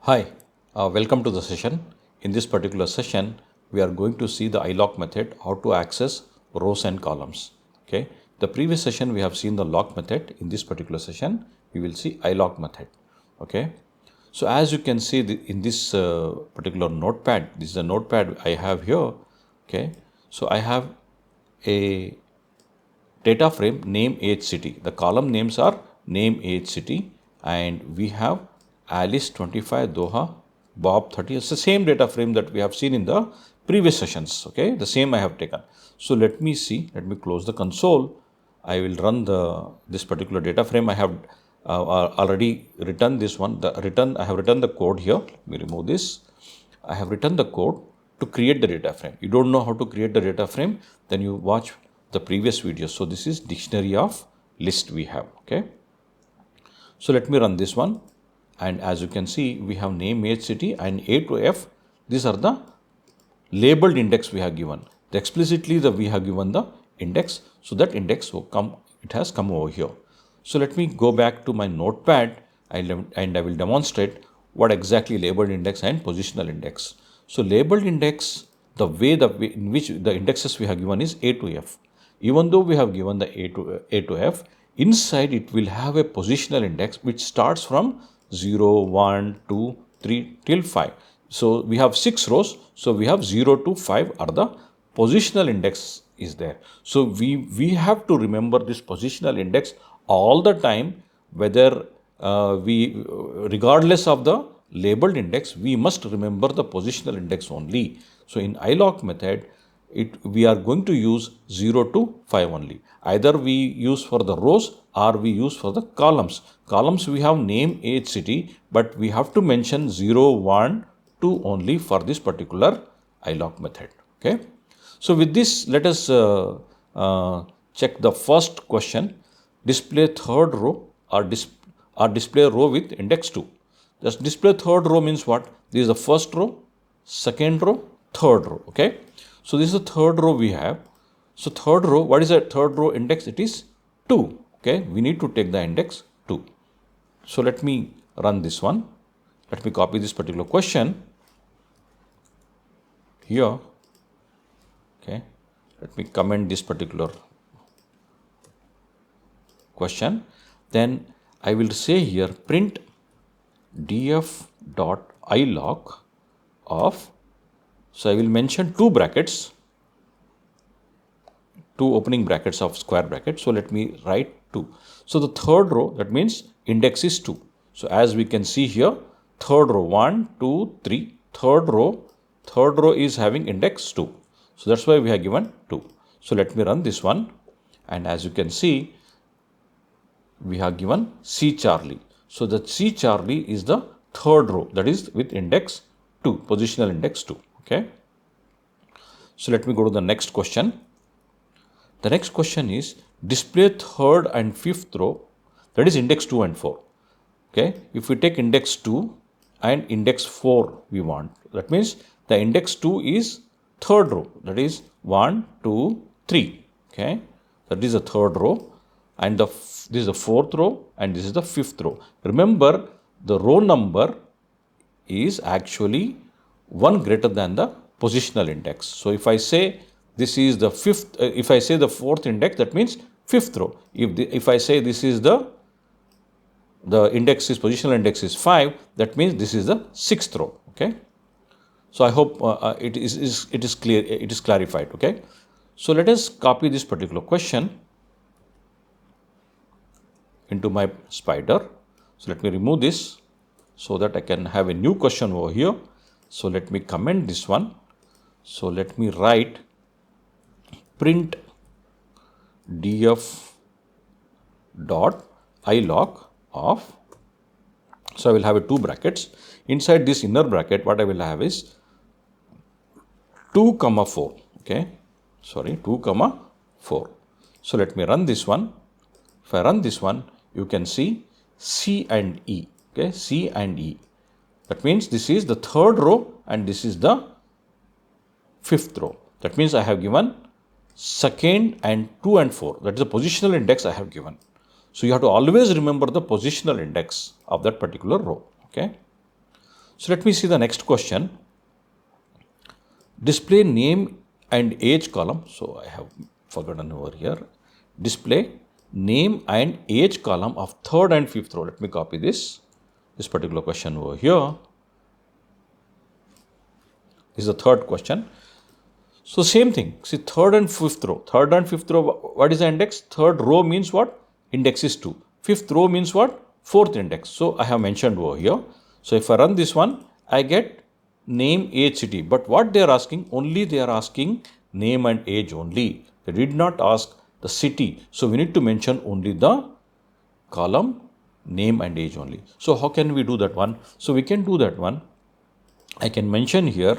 Hi, welcome to the session. In this particular session, we are going to see the iloc method, how to access rows and columns. Okay. The previous session we have seen the loc method. In this particular session, we will see iloc method. Okay. So as you can see in this particular notepad, this is a notepad I have here. Okay. So I have a data frame name age city. The column names are name age city, and we have Alice 25 Doha Bob 30. It's the same data frame that we have seen in the previous sessions. Okay, the same I have taken. So let me see. Let me close the console. I will run this particular data frame. I have already written this one. I have written the code here. Let me remove this. I have written the code to create the data frame. You don't know how to create the data frame, then you watch the previous video. So this is dictionary of list we have. Okay. So let me run this one. And as you can see, we have name, age, city, and A to F. These are the labeled index we have given. Explicitly we have given the index. So that index will come, it has come over here. So let me go back to my notepad and I will demonstrate what exactly labeled index and positional index. So labeled index, the way in which the indexes we have given is A to F. Even though we have given the A to F, inside it will have a positional index which starts from 0, 1, 2, 3 till 5. So we have 6 rows. So we have 0 to 5 are the positional index is there. So we have to remember this positional index all the time, whether regardless of the labeled index, we must remember the positional index only. So in iloc method, we are going to use 0 to 5 only. Either we use for the rows or we use for the columns. Columns we have name, age, city, but we have to mention 0, 1, 2 only for this particular iloc method. Okay. So with this, let us check the first question. Display third row or display row with index 2. Just display third row means what? This is the first row, second row, third row. Okay. So this is the third row we have. So third row, what is the third row index? It is 2. Okay. We need to take the index 2. So let me run this one. Let me copy this particular question here. Okay. Let me comment this particular question. Then I will say here print df.iloc of, so I will mention 2 brackets, 2 opening brackets of square bracket. So let me write 2. So the third row, that means index is 2. So as we can see here, third row 1, 2, 3, third row is having index 2. So that's why we have given 2. So let me run this one. And as you can see, we have given C Charlie. So the C Charlie is the third row, that is with index 2, positional index 2. Okay. So let me go to the next question. The next question is display third and fifth row, that is index 2 and 4. Okay. If we take index 2 and index 4 we want, that means the index 2 is third row, that is 1, 2, 3. Okay. That is the third row. And this is the fourth row and this is the fifth row. Remember, the row number is actually 1 greater than the positional index. So if I say this is the fifth, if I say the fourth index, that means fifth row. If I say this is the index is positional index is 5, that means this is the sixth row. Okay. So I hope it is clear. It is clarified. Okay. So let us copy this particular question into my spider. So let me remove this so that I can have a new question over here. So let me comment this one. So let me write print df.iloc of, so I will have 2 brackets. Inside this inner bracket, what I will have is 2, 4. Okay. Sorry, 2, 4. So let me run this one. If I run this one, you can see C and E. Okay, C and E. That means this is the third row and this is the fifth row. That means I have given second and 2 and 4. That is the positional index I have given. So you have to always remember the positional index of that particular row. Okay. So let me see the next question. Display name and age column. So I have forgotten over here. Display name and age column of third and fifth row. Let me copy this particular question over here. This is the third question. So same thing. See, third and fifth row. Third and fifth row, what is the index? Third row means what? Index is 2. Fifth row means what? Fourth index. So I have mentioned over here. So if I run this one, I get name, age, city. But what they are asking, only they are asking name and age only. They did not ask the city. So we need to mention only the column, name and age only. So how can we do that one? So we can do that one. I can mention here,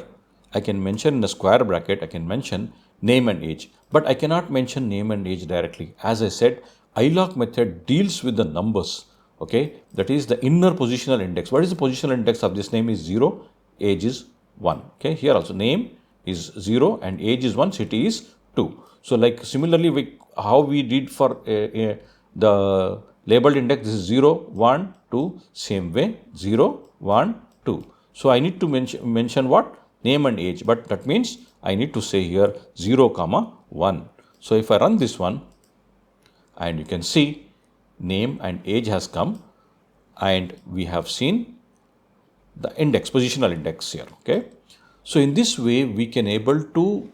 I can mention in the square bracket, I can mention name and age, but I cannot mention name and age directly. As I said, iloc method deals with the numbers, okay? That is the inner positional index. What is the positional index of this name is 0, age is 1, okay? Here also name is 0 and age is 1, city is 2. So like similarly, how we did for the labeled index, this is 0, 1, 2, same way, 0, 1, 2. So I need to mention what? Name and age, but that means I need to say here 0, 1. So if I run this one, and you can see name and age has come, and we have seen the index, positional index here, okay? So in this way, we can able to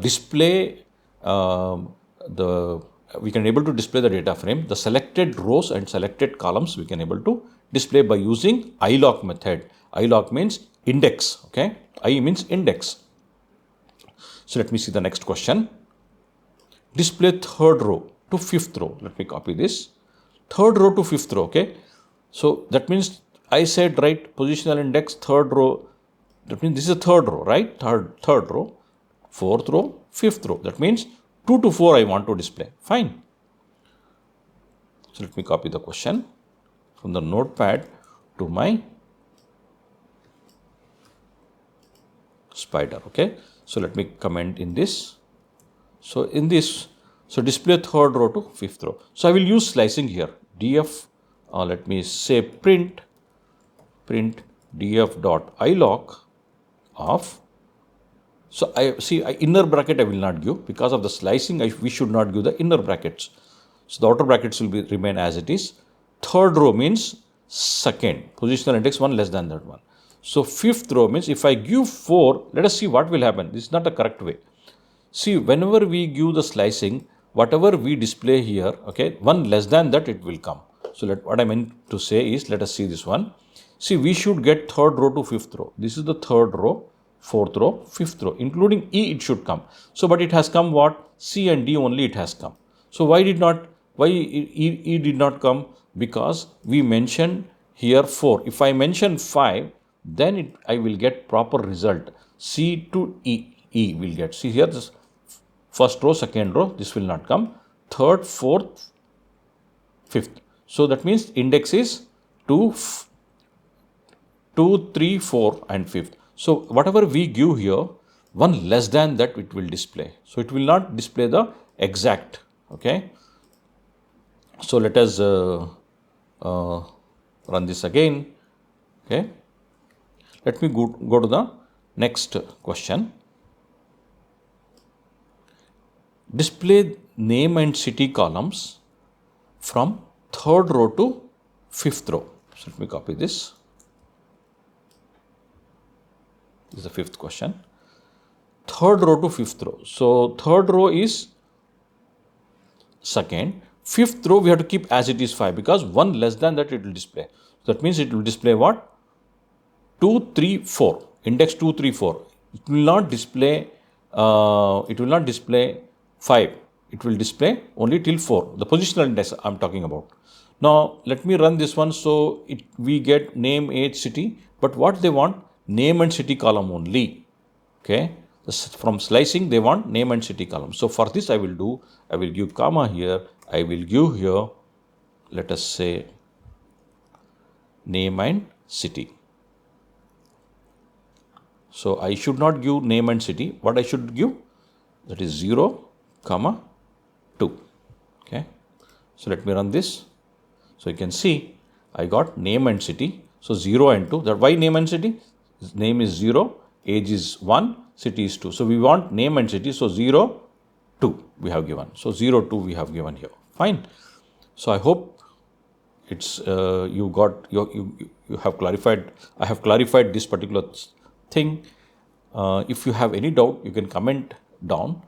display the data frame, the selected rows and selected columns we can able to display by using iloc method. Iloc means index, okay? I means index. So let me see the next question. Display third row to fifth row. Let me copy this. Third row to fifth row, okay? So that means I said, right, positional index, third row. That means this is a third row, right? Third row, fourth row, fifth row. That means 2 to 4 I want to display. Fine. So let me copy the question from the notepad to my spider, okay? So let me comment in this. So in this, so display third row to fifth row. So I will use slicing here. df, let me say print df dot iloc of. So inner bracket I will not give because of the slicing. We should not give the inner brackets. So the outer brackets will remain as it is. Third row means second, positional index 1 less than that one. So fifth row means if I give 4, let us see what will happen. This is not the correct way. See, whenever we give the slicing, whatever we display here, okay, 1 less than that it will come. So what I meant to say is, let us see this one. See, we should get third row to fifth row. This is the third row, fourth row, fifth row, including E it should come. So, but it has come what? C and D only it has come. So why E did not come? Because we mentioned here 4. If I mention 5, then I will get proper result. C to E will get. See here, this first row, second row, this will not come. Third, fourth, fifth. So that means index is 2, 3, 4 and fifth. So whatever we give here, 1 less than that it will display. So it will not display the exact, okay? So let us run this again, okay? Let me go to the next question. Display name and city columns from third row to fifth row. So let me copy this. This is the fifth question. Third row to fifth row. So third row is second. Fifth row we have to keep as it is 5 because 1 less than that it will display. So that means it will display what? 2, 3, 4. Index 2, 3, 4. It will not display 5. It will display only till 4. The positional index I am talking about. Now let me run this one. So we get name, age, city. But what they want? Name and city column only. Okay. From slicing they want name and city column. So for this I will give comma here. I will give here, let us say, name and city. So I should not give name and city. What I should give? That is 0, 2. Okay. So let me run this. So you can see I got name and city. So 0 and 2. That why name and city? Name is 0, age is 1, city is 2. So we want name and city. So 0, 2 we have given. So 0, 2 we have given here. Fine. So I hope it's you got you have clarified. I have clarified this particular thing. If you have any doubt, you can comment down,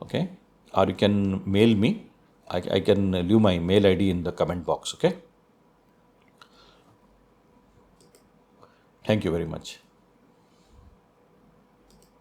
okay, or you can mail me. I can leave my mail ID in the comment box. Okay. Thank you very much.